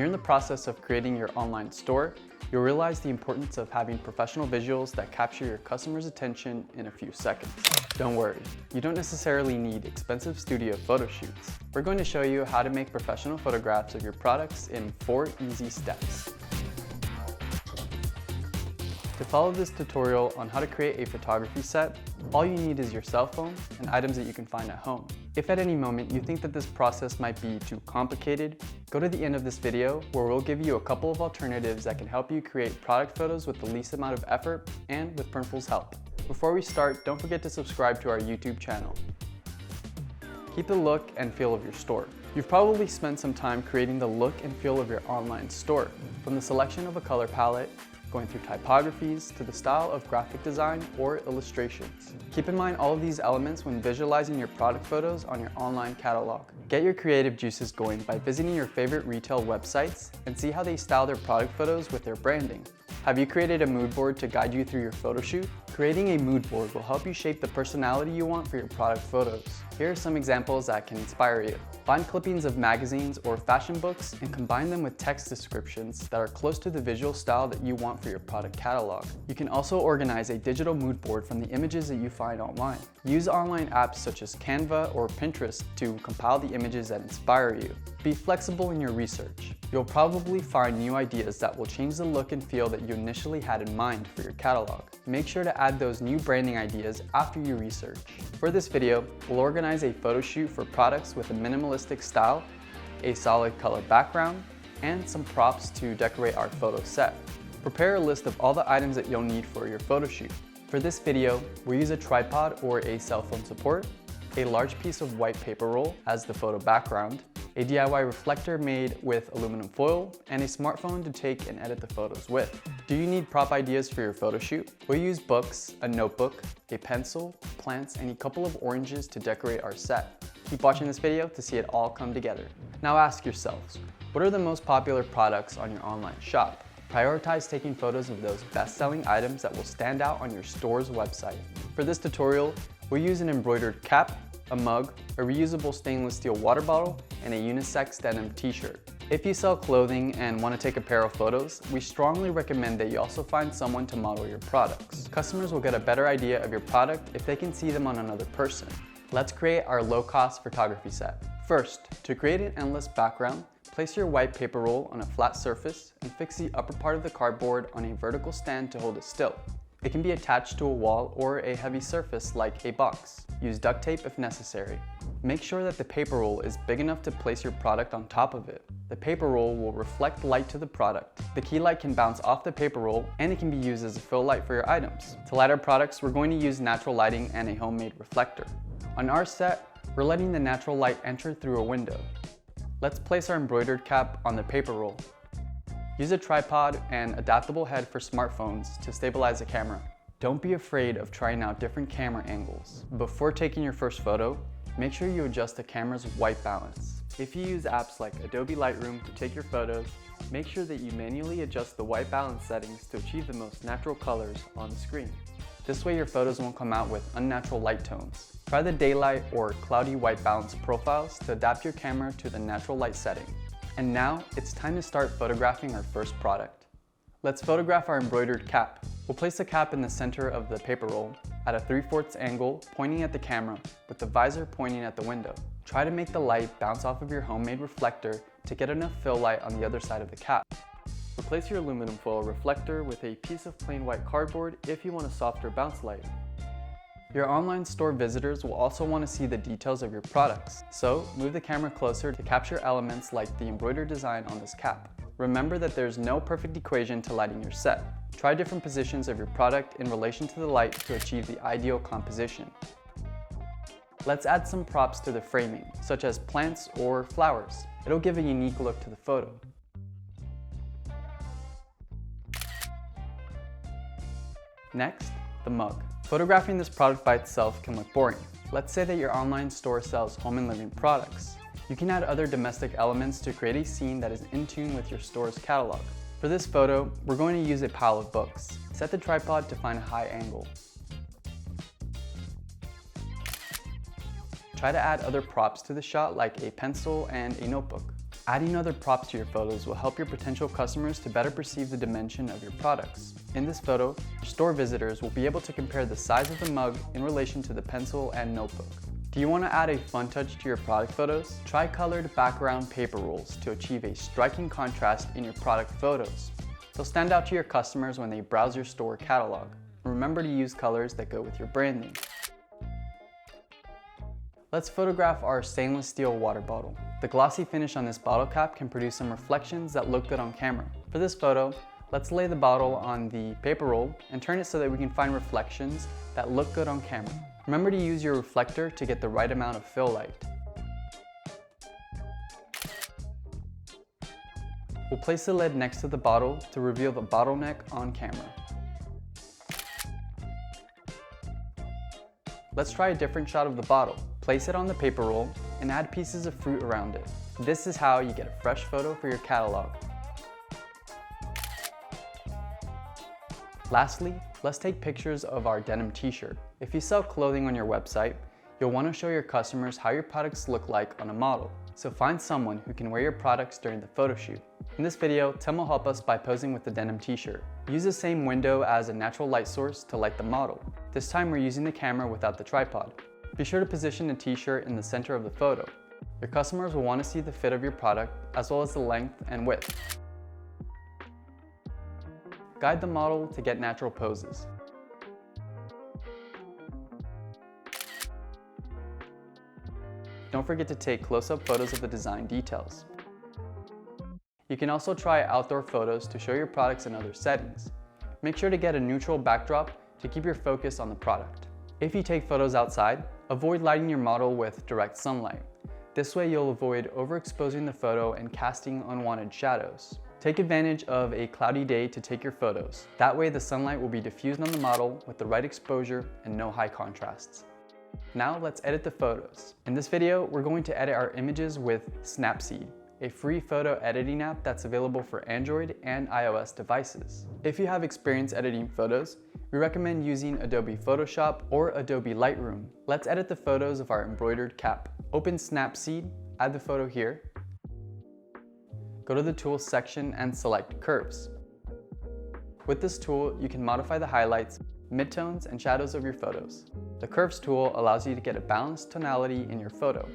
you're in the process of creating your online store, you'll realize the importance of having professional visuals that capture your customer's attention in a few seconds. Don't worry, you don't necessarily need expensive studio photo shoots. We're going to show you how to make professional photographs of your products in 4 easy steps. To follow this tutorial on how to create a photography set, all you need is your cell phone and items that you can find at home. If at any moment you think that this process might be too complicated, go to the end of this video where we'll give you a couple of alternatives that can help you create product photos with the least amount of effort and with Printful's help. Before we start, don't forget to subscribe to our YouTube channel. Keep the look and feel of your store. You've probably spent some time creating the look and feel of your online store, from the selection of a color palette, going through typographies, to the style of graphic design or illustrations. Keep in mind all of these elements when visualizing your product photos on your online catalog. Get your creative juices going by visiting your favorite retail websites and see how they style their product photos with their branding. Have you created a mood board to guide you through your photo shoot? Creating a mood board will help you shape the personality you want for your product photos. Here are some examples that can inspire you. Find clippings of magazines or fashion books and combine them with text descriptions that are close to the visual style that you want for your product catalog. You can also organize a digital mood board from the images that you find online. Use online apps such as Canva or Pinterest to compile the images that inspire you. Be flexible in your research. You'll probably find new ideas that will change the look and feel that you initially had in mind for your catalog. Make sure to add those new branding ideas after you research. For this video, we'll organize a photo shoot for products with a minimalistic style, a solid color background, and some props to decorate our photo set. Prepare a list of all the items that you'll need for your photo shoot. For this video, we'll use a tripod or a cell phone support, a large piece of white paper roll as the photo background, a DIY reflector made with aluminum foil, and a smartphone to take and edit the photos with. Do you need prop ideas for your photo shoot? We'll use books, a notebook, a pencil, plants, and a couple of oranges to decorate our set. Keep watching this video to see it all come together. Now ask yourselves, what are the most popular products on your online shop? Prioritize taking photos of those best-selling items that will stand out on your store's website. For this tutorial, we'll use an embroidered cap, a mug, a reusable stainless steel water bottle, and a unisex denim t-shirt. If you sell clothing and want to take a pair of photos, we strongly recommend that you also find someone to model your products. Customers will get a better idea of your product if they can see them on another person. Let's create our low-cost photography set. First, to create an endless background, place your white paper roll on a flat surface and fix the upper part of the cardboard on a vertical stand to hold it still. It can be attached to a wall or a heavy surface like a box. Use duct tape if necessary. Make sure that the paper roll is big enough to place your product on top of it. The paper roll will reflect light to the product. The key light can bounce off the paper roll and it can be used as a fill light for your items. To light our products, we're going to use natural lighting and a homemade reflector. On our set, we're letting the natural light enter through a window. Let's place our embroidered cap on the paper roll. Use a tripod and adaptable head for smartphones to stabilize the camera. Don't be afraid of trying out different camera angles. Before taking your first photo, make sure you adjust the camera's white balance. If you use apps like Adobe Lightroom to take your photos, make sure that you manually adjust the white balance settings to achieve the most natural colors on the screen. This way your photos won't come out with unnatural light tones. Try the daylight or cloudy white balance profiles to adapt your camera to the natural light setting. And now, it's time to start photographing our first product. Let's photograph our embroidered cap. We'll place the cap in the center of the paper roll at a 3/4 angle pointing at the camera with the visor pointing at the window. Try to make the light bounce off of your homemade reflector to get enough fill light on the other side of the cap. Replace your aluminum foil reflector with a piece of plain white cardboard if you want a softer bounce light. Your online store visitors will also want to see the details of your products, so move the camera closer to capture elements like the embroidered design on this cap. Remember that there's no perfect equation to lighting your set. Try different positions of your product in relation to the light to achieve the ideal composition. Let's add some props to the framing, such as plants or flowers. It'll give a unique look to the photo. Next, the mug. Photographing this product by itself can look boring. Let's say that your online store sells home and living products. You can add other domestic elements to create a scene that is in tune with your store's catalog. For this photo, we're going to use a pile of books. Set the tripod to find a high angle. Try to add other props to the shot like a pencil and a notebook. Adding other props to your photos will help your potential customers to better perceive the dimension of your products. In this photo, your store visitors will be able to compare the size of the mug in relation to the pencil and notebook. Do you want to add a fun touch to your product photos? Try colored background paper rolls to achieve a striking contrast in your product photos. They'll stand out to your customers when they browse your store catalog. Remember to use colors that go with your branding. Let's photograph our stainless steel water bottle. The glossy finish on this bottle cap can produce some reflections that look good on camera. For this photo, let's lay the bottle on the paper roll and turn it so that we can find reflections that look good on camera. Remember to use your reflector to get the right amount of fill light. We'll place the lid next to the bottle to reveal the bottleneck on camera. Let's try a different shot of the bottle. Place it on the paper roll and add pieces of fruit around it. This is how you get a fresh photo for your catalog. Lastly, let's take pictures of our denim t-shirt. If you sell clothing on your website, you'll want to show your customers how your products look like on a model. So find someone who can wear your products during the photo shoot. In this video, Tim will help us by posing with the denim t-shirt. Use the same window as a natural light source to light the model. This time we're using the camera without the tripod. Be sure to position the t-shirt in the center of the photo. Your customers will want to see the fit of your product as well as the length and width. Guide the model to get natural poses. Don't forget to take close-up photos of the design details. You can also try outdoor photos to show your products in other settings. Make sure to get a neutral backdrop to keep your focus on the product. If you take photos outside, avoid lighting your model with direct sunlight. This way you'll avoid overexposing the photo and casting unwanted shadows. Take advantage of a cloudy day to take your photos. That way the sunlight will be diffused on the model with the right exposure and no high contrasts. Now let's edit the photos. In this video, we're going to edit our images with Snapseed, a free photo editing app that's available for Android and iOS devices. If you have experience editing photos, we recommend using Adobe Photoshop or Adobe Lightroom. Let's edit the photos of our embroidered cap. Open Snapseed, add the photo here. Go to the Tools section and select Curves. With this tool, you can modify the highlights, midtones, and shadows of your photos. The Curves tool allows you to get a balanced tonality in your photo.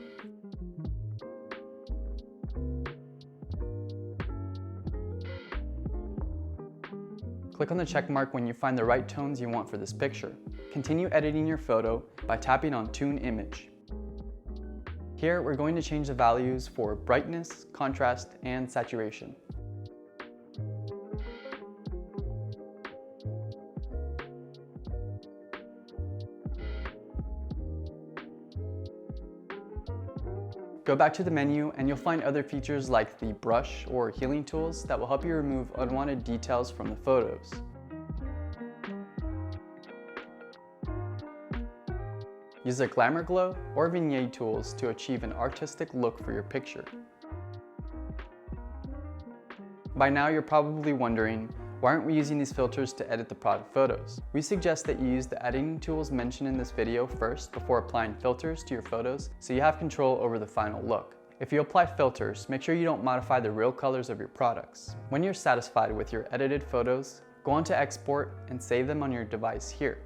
Click on the check mark when you find the right tones you want for this picture. Continue editing your photo by tapping on Tune Image. Here, we're going to change the values for brightness, contrast, and saturation. Go back to the menu and you'll find other features like the brush or healing tools that will help you remove unwanted details from the photos. Use the Glamour Glow or Vignette tools to achieve an artistic look for your picture. By now you're probably wondering, why aren't we using these filters to edit the product photos? We suggest that you use the editing tools mentioned in this video first before applying filters to your photos so you have control over the final look. If you apply filters, make sure you don't modify the real colors of your products. When you're satisfied with your edited photos, go on to export and save them on your device here.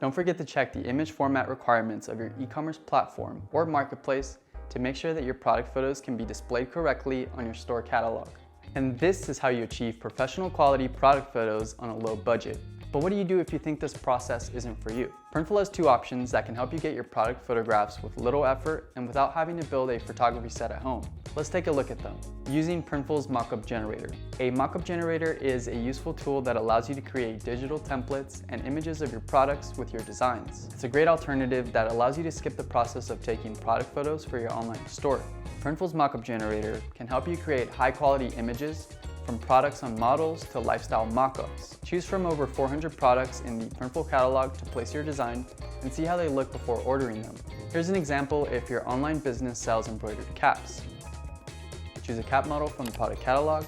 Don't forget to check the image format requirements of your e-commerce platform or marketplace to make sure that your product photos can be displayed correctly on your store catalog. And this is how you achieve professional quality product photos on a low budget. But what do you do if you think this process isn't for you? Printful has two options that can help you get your product photographs with little effort and without having to build a photography set at home. Let's take a look at them. Using Printful's Mockup generator. A Mockup generator is a useful tool that allows you to create digital templates and images of your products with your designs. It's a great alternative that allows you to skip the process of taking product photos for your online store. Printful's Mockup generator can help you create high-quality images from products on models to lifestyle mock-ups. Choose from over 400 products in the Printful catalog to place your design and see how they look before ordering them. Here's an example if your online business sells embroidered caps. Choose a cap model from the product catalog,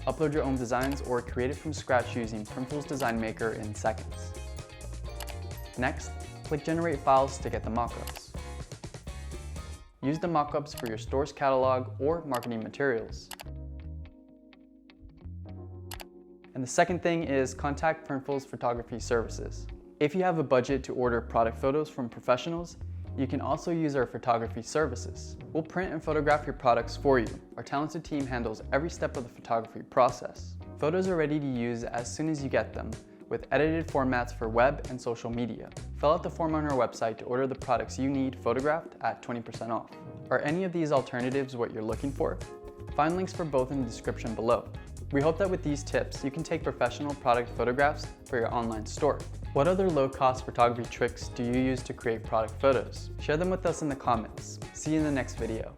upload your own designs or create it from scratch using Printful's Design Maker in seconds. Next, click Generate Files to get the mock-ups. Use the mockups for your store's catalog or marketing materials. And the second thing is contact Printful's photography services. If you have a budget to order product photos from professionals, you can also use our photography services. We'll print and photograph your products for you. Our talented team handles every step of the photography process. Photos are ready to use as soon as you get them, with edited formats for web and social media. Fill out the form on our website to order the products you need photographed at 20% off. Are any of these alternatives what you're looking for? Find links for both in the description below. We hope that with these tips, you can take professional product photographs for your online store. What other low-cost photography tricks do you use to create product photos? Share them with us in the comments. See you in the next video.